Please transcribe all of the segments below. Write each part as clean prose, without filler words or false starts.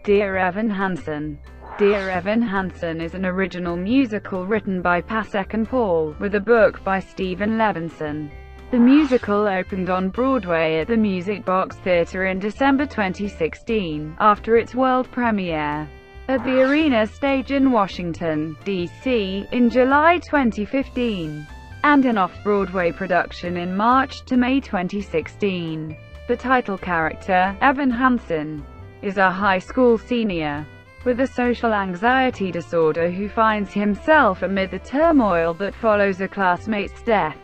Dear Evan Hansen. Dear Evan Hansen is an original musical written by Pasek Paul, with a book by Steven Levenson. The musical opened on Broadway at the Music Box Theatre in December 2016, after its world premiere at the Arena Stage in Washington, D.C., in July 2015, and an off-Broadway production in March to May 2016. The title character, Evan Hansen, is a high school senior with a social anxiety disorder who finds himself amid the turmoil that follows a classmate's death.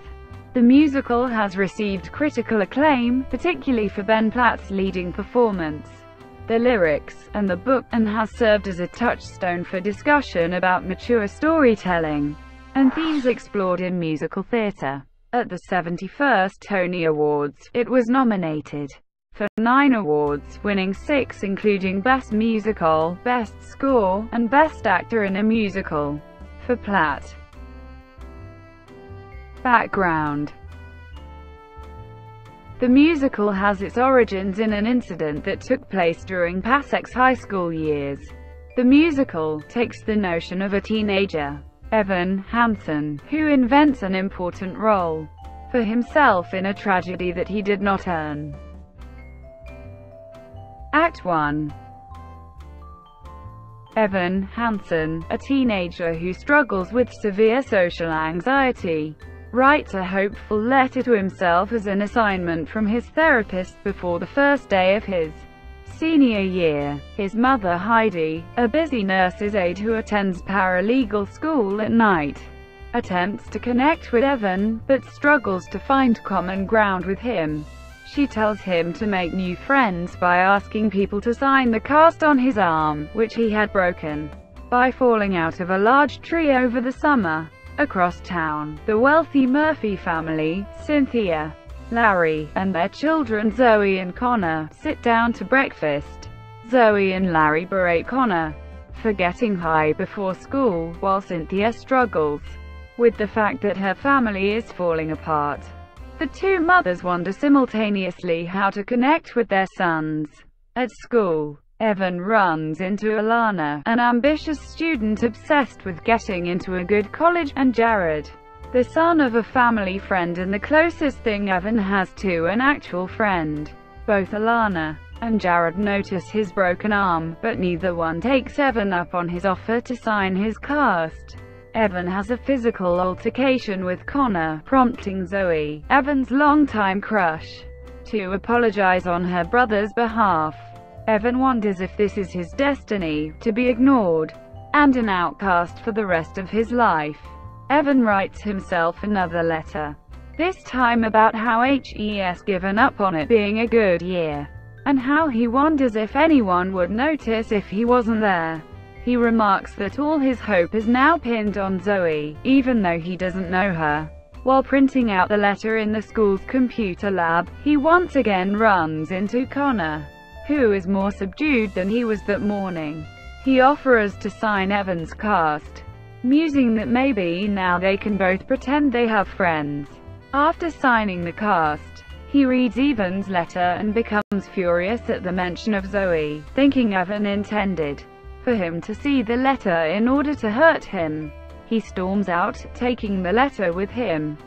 The musical has received critical acclaim, particularly for Ben Platt's leading performance, the lyrics, and the book, and has served as a touchstone for discussion about mature storytelling and themes explored in musical theatre. At the 71st Tony Awards, it was nominated for 9 awards, winning 6 including Best Musical, Best Score, and Best Actor in a Musical. For Platt. Background. The musical has its origins in an incident that took place during Pasek's high school years. The musical takes the notion of a teenager, Evan Hansen, who invents an important role for himself in a tragedy that he did not earn. Act 1. Evan Hansen, a teenager who struggles with severe social anxiety, writes a hopeful letter to himself as an assignment from his therapist before the first day of his senior year. His mother Heidi, a busy nurse's aide who attends paralegal school at night, attempts to connect with Evan, but struggles to find common ground with him. She tells him to make new friends by asking people to sign the cast on his arm, which he had broken by falling out of a large tree over the summer. Across town, the wealthy Murphy family, Cynthia, Larry, and their children Zoe and Connor, sit down to breakfast. Zoe and Larry berate Connor for getting high before school, while Cynthia struggles with the fact that her family is falling apart. The two mothers wonder simultaneously how to connect with their sons. At school, Evan runs into Alana, an ambitious student obsessed with getting into a good college, and Jared, the son of a family friend and the closest thing Evan has to an actual friend. Both Alana and Jared notice his broken arm, but neither one takes Evan up on his offer to sign his cast. Evan has a physical altercation with Connor, prompting Zoe, Evan's longtime crush, to apologize on her brother's behalf. Evan wonders if this is his destiny, to be ignored and an outcast for the rest of his life. Evan writes himself another letter, this time about how he's given up on it being a good year, and how he wonders if anyone would notice if he wasn't there. He remarks that all his hope is now pinned on Zoe, even though he doesn't know her. While printing out the letter in the school's computer lab, he once again runs into Connor, who is more subdued than he was that morning. He offers to sign Evan's cast, musing that maybe now they can both pretend they have friends. After signing the cast, he reads Evan's letter and becomes furious at the mention of Zoe, thinking Evan intended for him to see the letter in order to hurt him. He storms out, taking the letter with him.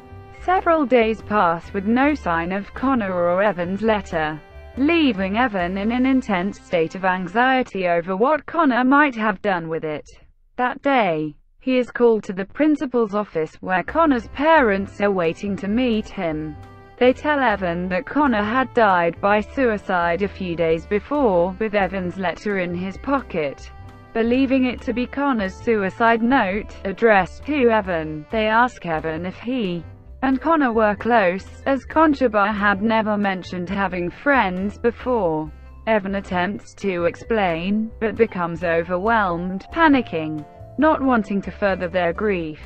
Several days pass with no sign of Connor or Evan's letter, leaving Evan in an intense state of anxiety over what Connor might have done with it. That day, he is called to the principal's office, where Connor's parents are waiting to meet him. They tell Evan that Connor had died by suicide a few days before, with Evan's letter in his pocket. Believing it to be Connor's suicide note, addressed to Evan, they ask Evan if he and Connor were close, as Conchaba had never mentioned having friends before. Evan attempts to explain, but becomes overwhelmed, panicking, not wanting to further their grief,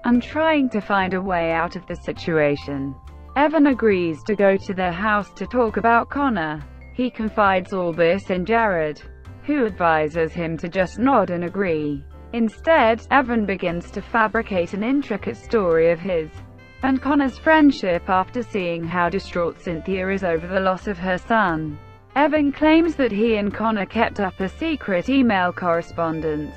and trying to find a way out of the situation. Evan agrees to go to their house to talk about Connor. He confides all this in Jared, who advises him to just nod and agree. Instead, Evan begins to fabricate an intricate story of his and Connor's friendship after seeing how distraught Cynthia is over the loss of her son. Evan claims that he and Connor kept up a secret email correspondence,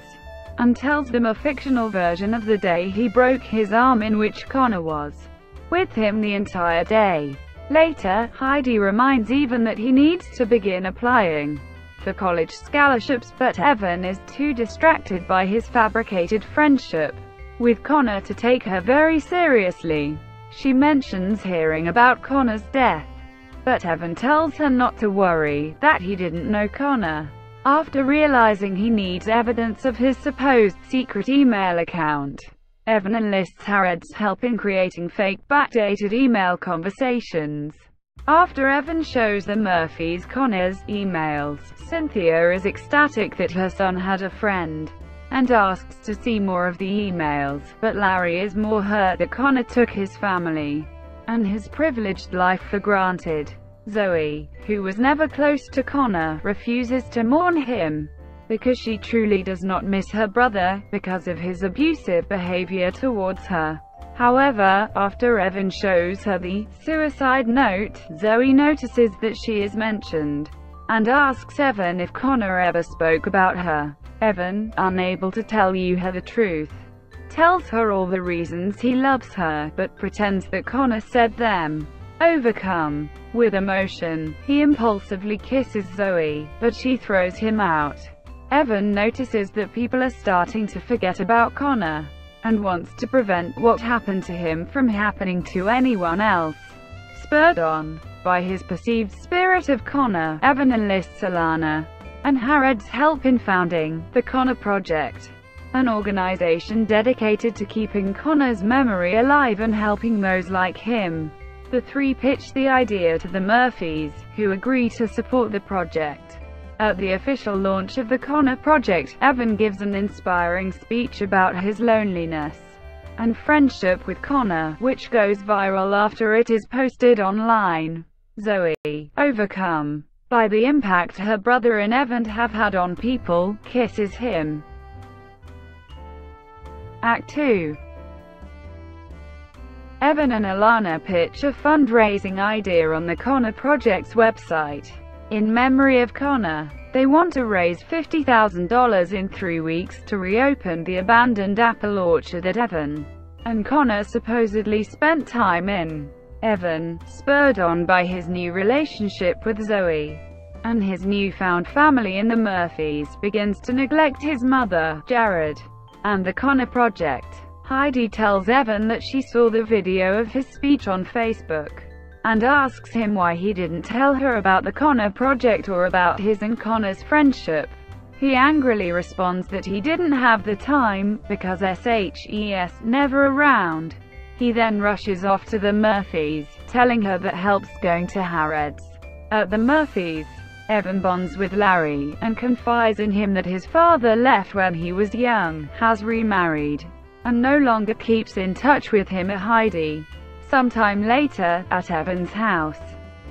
and tells them a fictional version of the day he broke his arm in which Connor was with him the entire day. Later, Heidi reminds Evan that he needs to begin applying for college scholarships, but Evan is too distracted by his fabricated friendship with Connor to take her very seriously. She mentions hearing about Connor's death, but Evan tells her not to worry, that he didn't know Connor. After realizing he needs evidence of his supposed secret email account, Evan enlists Harrod's help in creating fake backdated email conversations. After Evan shows the Murphys Connor's emails, Cynthia is ecstatic that her son had a friend, and asks to see more of the emails, but Larry is more hurt that Connor took his family and his privileged life for granted. Zoe, who was never close to Connor, refuses to mourn him, because she truly does not miss her brother, because of his abusive behavior towards her. However, after Evan shows her the suicide note, Zoe notices that she is mentioned, and asks Evan if Connor ever spoke about her. Evan, unable to tell her the truth, tells her all the reasons he loves her, but pretends that Connor said them. Overcome with emotion, he impulsively kisses Zoe, but she throws him out. Evan notices that people are starting to forget about Connor, and wants to prevent what happened to him from happening to anyone else. Spurred on by his perceived spirit of Connor, Evan enlists Alana and Harrod's help in founding the Connor Project, an organization dedicated to keeping Connor's memory alive and helping those like him. The three pitch the idea to the Murphys, who agree to support the project. At the official launch of the Connor Project, Evan gives an inspiring speech about his loneliness and friendship with Connor, which goes viral after it is posted online. Zoe, overcome by the impact her brother and Evan have had on people, kisses him. Act 2. Evan and Alana pitch a fundraising idea on the Connor Project's website. In memory of Connor, they want to raise $50,000 in 3 weeks to reopen the abandoned apple orchard that Evan and Connor supposedly spent time in. Evan, spurred on by his new relationship with Zoe and his newfound family in the Murphys, begins to neglect his mother, Jared, and the Connor Project. Heidi tells Evan that she saw the video of his speech on Facebook, and asks him why he didn't tell her about the Connor Project or about his and Connor's friendship. He angrily responds that he didn't have the time, because SHES never around. He then rushes off to the Murphys, telling her that help's going to Harrod's. At the Murphys, Evan bonds with Larry, and confides in him that his father left when he was young, has remarried, and no longer keeps in touch with him. At Heidi. Sometime later, at Evan's house,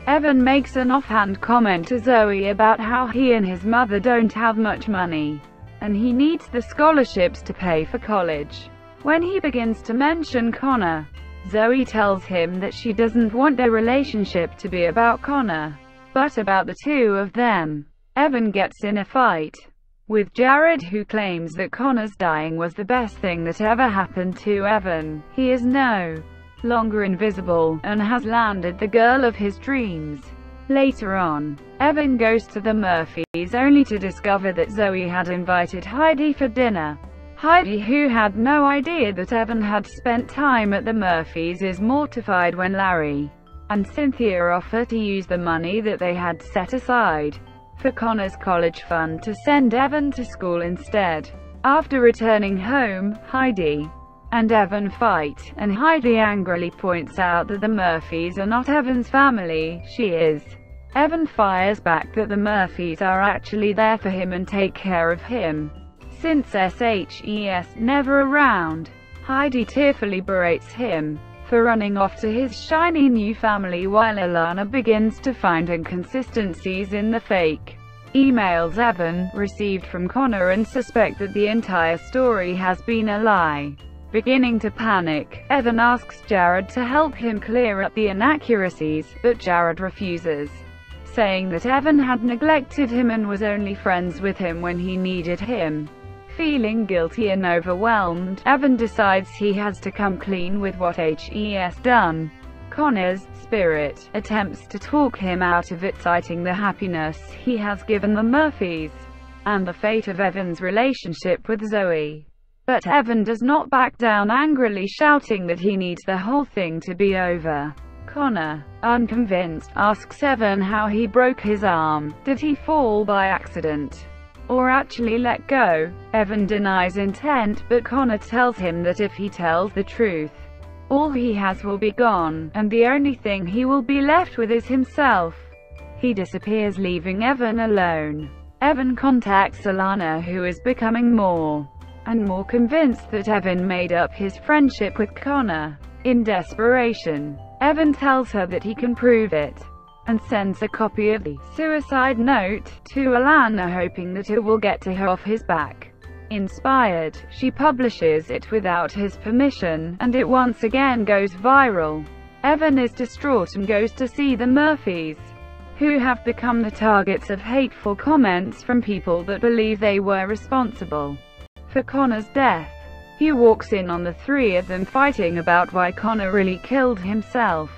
Evan makes an offhand comment to Zoe about how he and his mother don't have much money, and he needs the scholarships to pay for college. When he begins to mention Connor, Zoe tells him that she doesn't want their relationship to be about Connor, but about the two of them. Evan gets in a fight with Jared, who claims that Connor's dying was the best thing that ever happened to Evan. He is no longer invisible, and has landed the girl of his dreams. Later on, Evan goes to the Murphys only to discover that Zoe had invited Heidi for dinner. Heidi, who had no idea that Evan had spent time at the Murphys, is mortified when Larry and Cynthia offer to use the money that they had set aside for Connor's college fund to send Evan to school instead. After returning home, Heidi and Evan fight, and Heidi angrily points out that the Murphys are not Evan's family, she is. Evan fires back that the Murphys are actually there for him and take care of him, since SHES never around. Heidi tearfully berates him for running off to his shiny new family, while Alana begins to find inconsistencies in the fake emails Evan received from Connor and suspect that the entire story has been a lie. Beginning to panic, Evan asks Jared to help him clear up the inaccuracies, but Jared refuses, saying that Evan had neglected him and was only friends with him when he needed him. Feeling guilty and overwhelmed, Evan decides he has to come clean with what he's done. Connor's spirit attempts to talk him out of it, citing the happiness he has given the Murphys and the fate of Evan's relationship with Zoe. But Evan does not back down, angrily shouting that he needs the whole thing to be over. Connor, unconvinced, asks Evan how he broke his arm. Did he fall by accident or actually let go? Evan denies intent, but Connor tells him that if he tells the truth, all he has will be gone, and the only thing he will be left with is himself. He disappears, leaving Evan alone. Evan contacts Alana, who is becoming more and more convinced that Evan made up his friendship with Connor. In desperation, Evan tells her that he can prove it, and sends a copy of the suicide note to Alana, hoping that it will get to her off his back. Inspired, she publishes it without his permission, and it once again goes viral. Evan is distraught and goes to see the Murphys, who have become the targets of hateful comments from people that believe they were responsible for Connor's death. He walks in on the three of them fighting about why Connor really killed himself,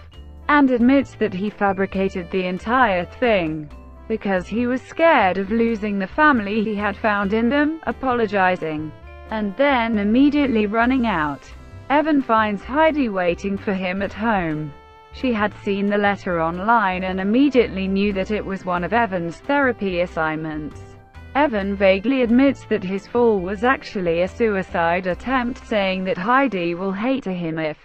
and admits that he fabricated the entire thing because he was scared of losing the family he had found in them, apologizing and then immediately running out. Evan finds Heidi waiting for him at home. She had seen the letter online and immediately knew that it was one of Evan's therapy assignments. Evan vaguely admits that his fall was actually a suicide attempt, saying that Heidi will hate him if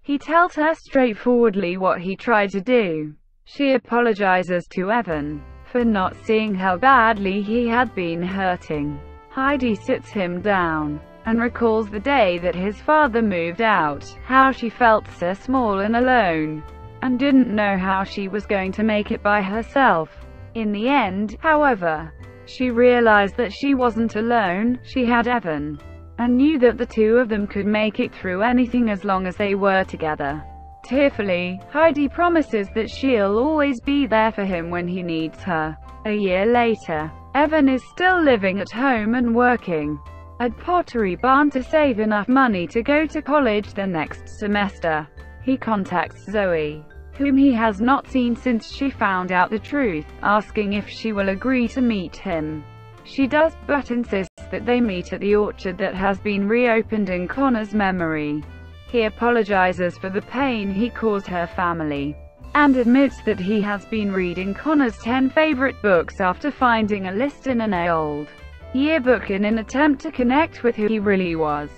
he tells her straightforwardly what he tried to do. She apologizes to Evan for not seeing how badly he had been hurting. Heidi sits him down and recalls the day that his father moved out, how she felt so small and alone, and didn't know how she was going to make it by herself. In the end, however, she realized that she wasn't alone. She had Evan, and knew that the two of them could make it through anything as long as they were together. Tearfully, Heidi promises that she'll always be there for him when he needs her. A year later, Evan is still living at home and working at Pottery Barn to save enough money to go to college the next semester. He contacts Zoe, whom he has not seen since she found out the truth, asking if she will agree to meet him. She does, but insists that they meet at the orchard that has been reopened in Connor's memory. He apologizes for the pain he caused her family, and admits that he has been reading Connor's 10 favorite books after finding a list in an old yearbook in an attempt to connect with who he really was.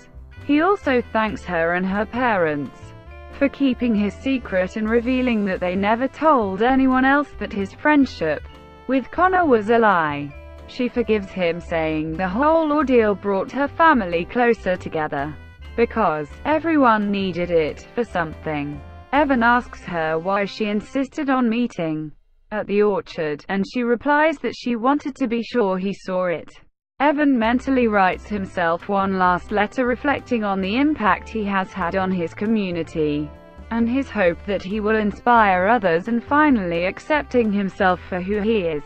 He also thanks her and her parents for keeping his secret and revealing that they never told anyone else that his friendship with Connor was a lie. She forgives him, saying the whole ordeal brought her family closer together because everyone needed it for something. Evan asks her why she insisted on meeting at the orchard, and she replies that she wanted to be sure he saw it. Evan mentally writes himself one last letter reflecting on the impact he has had on his community, and his hope that he will inspire others, and finally accepting himself for who he is.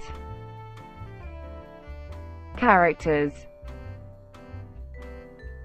Characters: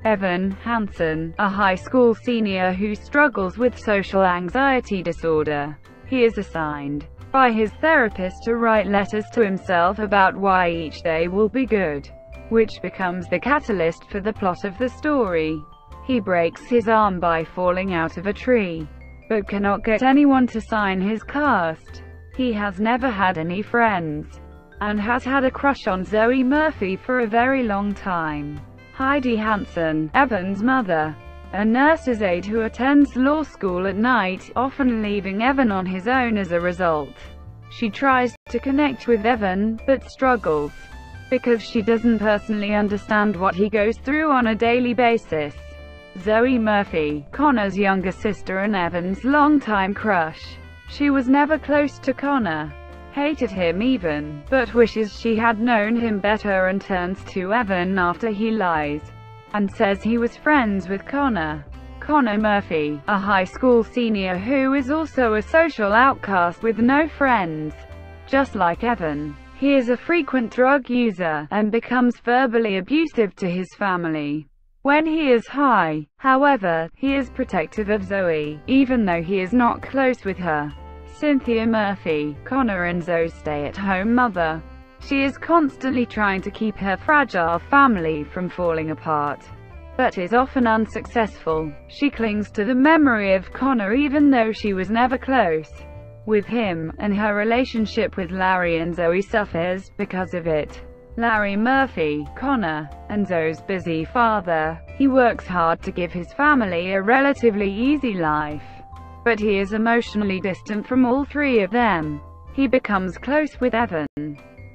Evan Hansen, a high school senior who struggles with social anxiety disorder. He is assigned by his therapist to write letters to himself about why each day will be good, which becomes the catalyst for the plot of the story. He breaks his arm by falling out of a tree, but cannot get anyone to sign his cast. He has never had any friends, and has had a crush on Zoe Murphy for a very long time. Heidi Hansen, Evan's mother, a nurse's aide who attends law school at night, often leaving Evan on his own as a result. She tries to connect with Evan, but struggles because she doesn't personally understand what he goes through on a daily basis. Zoe Murphy, Connor's younger sister and Evan's longtime crush. She was never close to Connor, hated him even, but wishes she had known him better, and turns to Evan after he lies and says he was friends with Connor. Connor Murphy, a high school senior who is also a social outcast with no friends, Just like Evan, he is a frequent drug user, and becomes verbally abusive to his family when he is high. However, he is protective of Zoe, even though he is not close with her. Cynthia Murphy, Connor and Zoe's stay-at-home mother. She is constantly trying to keep her fragile family from falling apart, but is often unsuccessful. She clings to the memory of Connor even though she was never close with him, and her relationship with Larry and Zoe suffers because of it. Larry Murphy, Connor and Zoe's busy father. He works hard to give his family a relatively easy life, but he is emotionally distant from all three of them. He becomes close with Evan,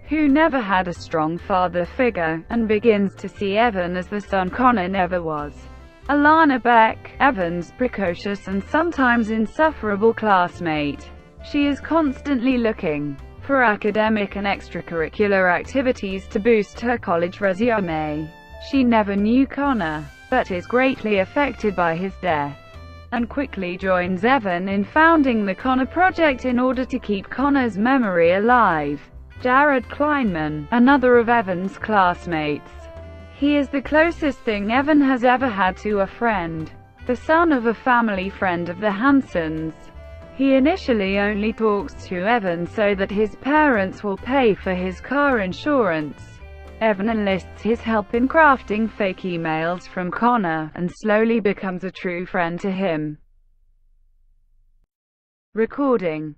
who never had a strong father figure, and begins to see Evan as the son Connor never was. Alana Beck, Evan's precocious and sometimes insufferable classmate. She is constantly looking for academic and extracurricular activities to boost her college resume. She never knew Connor, but is greatly affected by his death, and quickly joins Evan in founding the Connor Project in order to keep Connor's memory alive. Jared Kleinman, another of Evan's classmates. He is the closest thing Evan has ever had to a friend, the son of a family friend of the Hansens. He initially only talks to Evan so that his parents will pay for his car insurance. Evan enlists his help in crafting fake emails from Connor, and slowly becomes a true friend to him. Recording.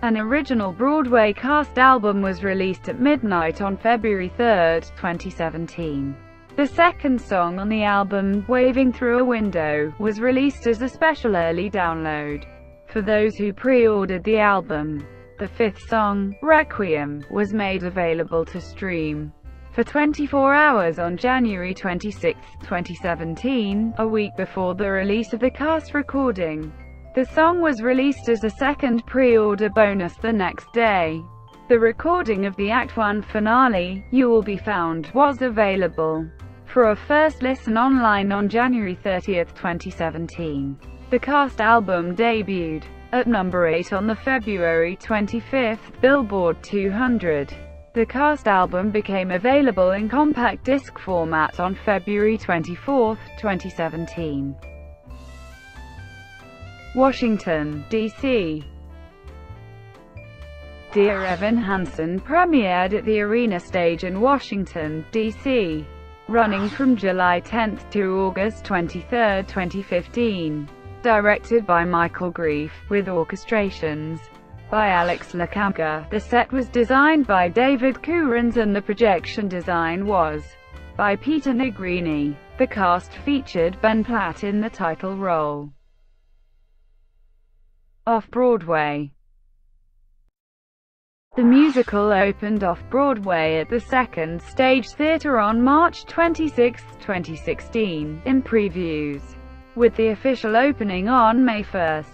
An original Broadway cast album was released at midnight on February 3, 2017. The second song on the album, Waving Through a Window, was released as a special early download for those who pre-ordered the album. The fifth song, Requiem, was made available to stream for 24 hours on January 26, 2017, a week before the release of the cast recording. The song was released as a second pre-order bonus the next day. The recording of the Act 1 finale, You Will Be Found, was available for a first listen online on January 30, 2017. The cast album debuted at number 8 on the February 25 Billboard 200. The cast album became available in compact disc format on February 24, 2017. Washington, D.C. Dear Evan Hansen premiered at the Arena Stage in Washington, D.C., running from July 10 to August 23, 2015. Directed by Michael Greif, with orchestrations by Alex LaCamca. The set was designed by David Kurans and the projection design was by Peter Negrini. The cast featured Ben Platt in the title role. Off-Broadway. The musical opened off-Broadway at the Second Stage Theatre on March 26, 2016, in previews, with the official opening on May 1.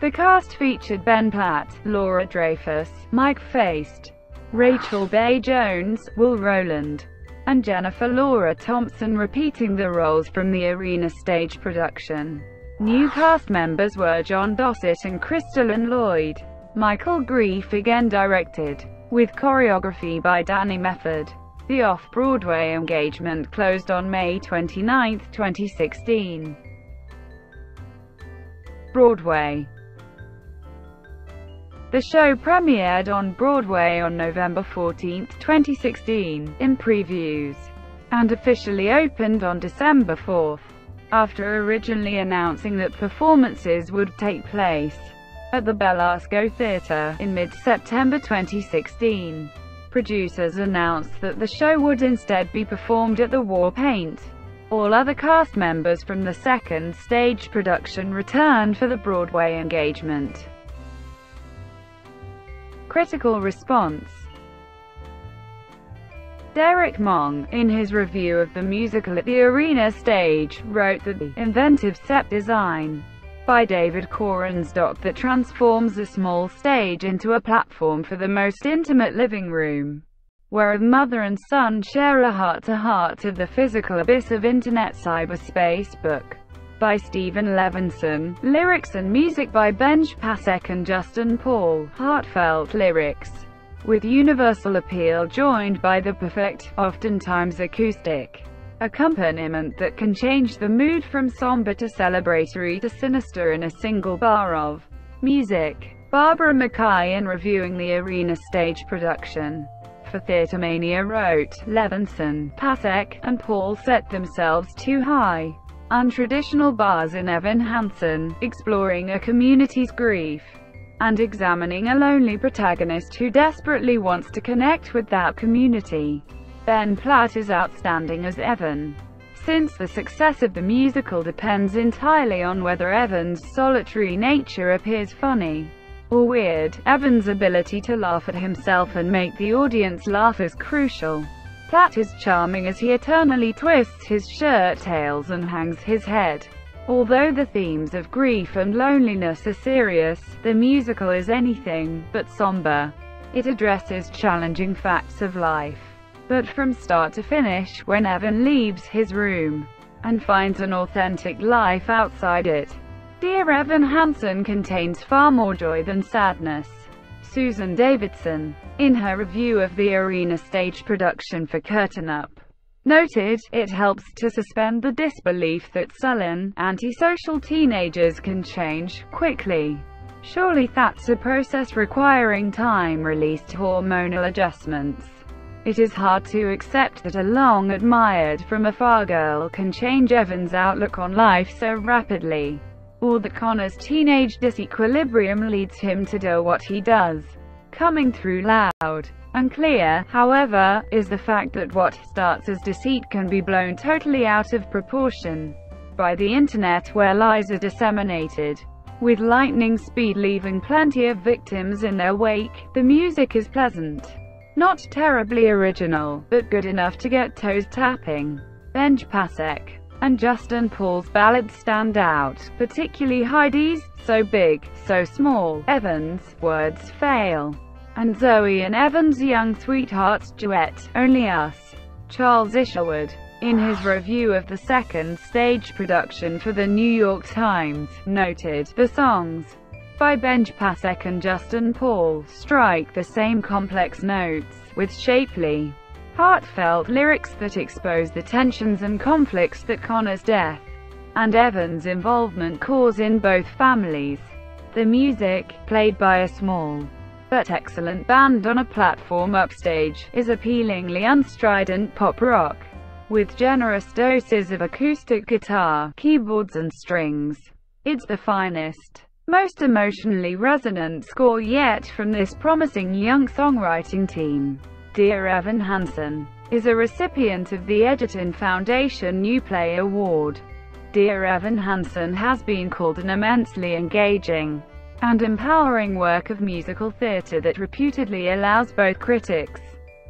The cast featured Ben Platt, Laura Dreyfus, Mike Feist, Rachel Bay Jones, Will Rowland, and Jennifer Laura Thompson repeating the roles from the Arena Stage production. New cast members were John Dossett and Crystalline Lloyd. Michael Greif again directed, with choreography by Danny Mefford. The off-Broadway engagement closed on May 29, 2016. Broadway. The show premiered on Broadway on November 14, 2016, in previews, and officially opened on December 4, after originally announcing that performances would take place at the Belasco Theatre in mid-September 2016. Producers announced that the show would instead be performed at the War Paint. All other cast members from the Second Stage production returned for the Broadway engagement. Critical response. Derek Mong, in his review of the musical at the Arena Stage, wrote that the inventive set design by David Korans that transforms a small stage into a platform for the most intimate living room, where a mother and son share a heart-to-heart of the physical abyss of internet cyberspace book. by Steven Levenson. Lyrics and music by Ben Pasek and Justin Paul. Heartfelt lyrics with universal appeal, joined by the perfect, oftentimes acoustic accompaniment that can change the mood from somber to celebratory to sinister in a single bar of music. Barbara Mackay, in reviewing the arena stage production for Theatermania, wrote, "Levenson, Pasek, and Paul set themselves too high. Untraditional bars in Evan Hansen, exploring a community's grief and examining a lonely protagonist who desperately wants to connect with that community. Ben Platt is outstanding as Evan. Since the success of the musical depends entirely on whether Evan's solitary nature appears funny or weird, Evan's ability to laugh at himself and make the audience laugh is crucial. Platt is charming as he eternally twists his shirt tails and hangs his head. Although the themes of grief and loneliness are serious, the musical is anything but somber. It addresses challenging facts of life. But from start to finish, when Evan leaves his room and finds an authentic life outside it, Dear Evan Hansen contains far more joy than sadness." Susan Davidson, in her review of the arena stage production for Curtain Up, noted, "It helps to suspend the disbelief that sullen, antisocial teenagers can change quickly. Surely that's a process requiring time-released hormonal adjustments. It is hard to accept that a long-admired from afar girl can change Evan's outlook on life so rapidly, or that Connor's teenage disequilibrium leads him to do what he does. Coming through loud and clear, however, is the fact that what starts as deceit can be blown totally out of proportion by the internet, where lies are disseminated with lightning speed, leaving plenty of victims in their wake. The music is pleasant, not terribly original, but good enough to get toes tapping. Ben Pasek and Justin Paul's ballads stand out, particularly Heidi's So Big, So Small, Evan's Words Fail, and Zoe and Evan's Young Sweethearts duet, Only Us. Charles Isherwood, in his review of the second stage production for the New York Times, noted, "The songs by Ben Pasek and Justin Paul strike the same complex notes, with shapely, heartfelt lyrics that expose the tensions and conflicts that Connor's death and Evan's involvement cause in both families. The music, played by a small but excellent band on a platform upstage, is appealingly unstrident pop rock, with generous doses of acoustic guitar, keyboards and strings. It's the finest, most emotionally resonant score yet from this promising young songwriting team." Dear Evan Hansen is a recipient of the Edgerton Foundation New Play Award. Dear Evan Hansen has been called an immensely engaging and empowering work of musical theater that reputedly allows both critics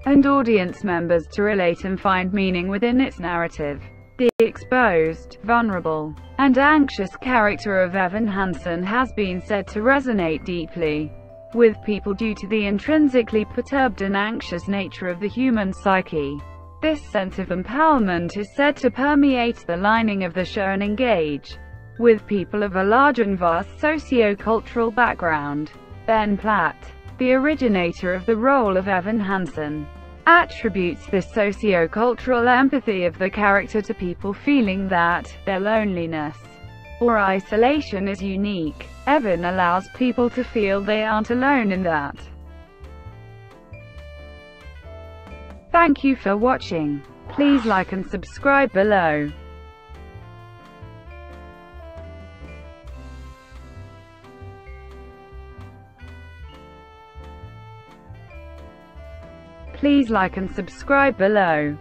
and audience members to relate and find meaning within its narrative. The exposed, vulnerable, and anxious character of Evan Hansen has been said to resonate deeply with people due to the intrinsically perturbed and anxious nature of the human psyche. This sense of empowerment is said to permeate the lining of the show and engage with people of a large and vast socio-cultural background. Ben Platt, the originator of the role of Evan Hansen, attributes this socio-cultural empathy of the character to people feeling that their loneliness or isolation is unique. Evan allows people to feel they aren't alone in that. Thank you for watching. Please like and subscribe below. Please like and subscribe below.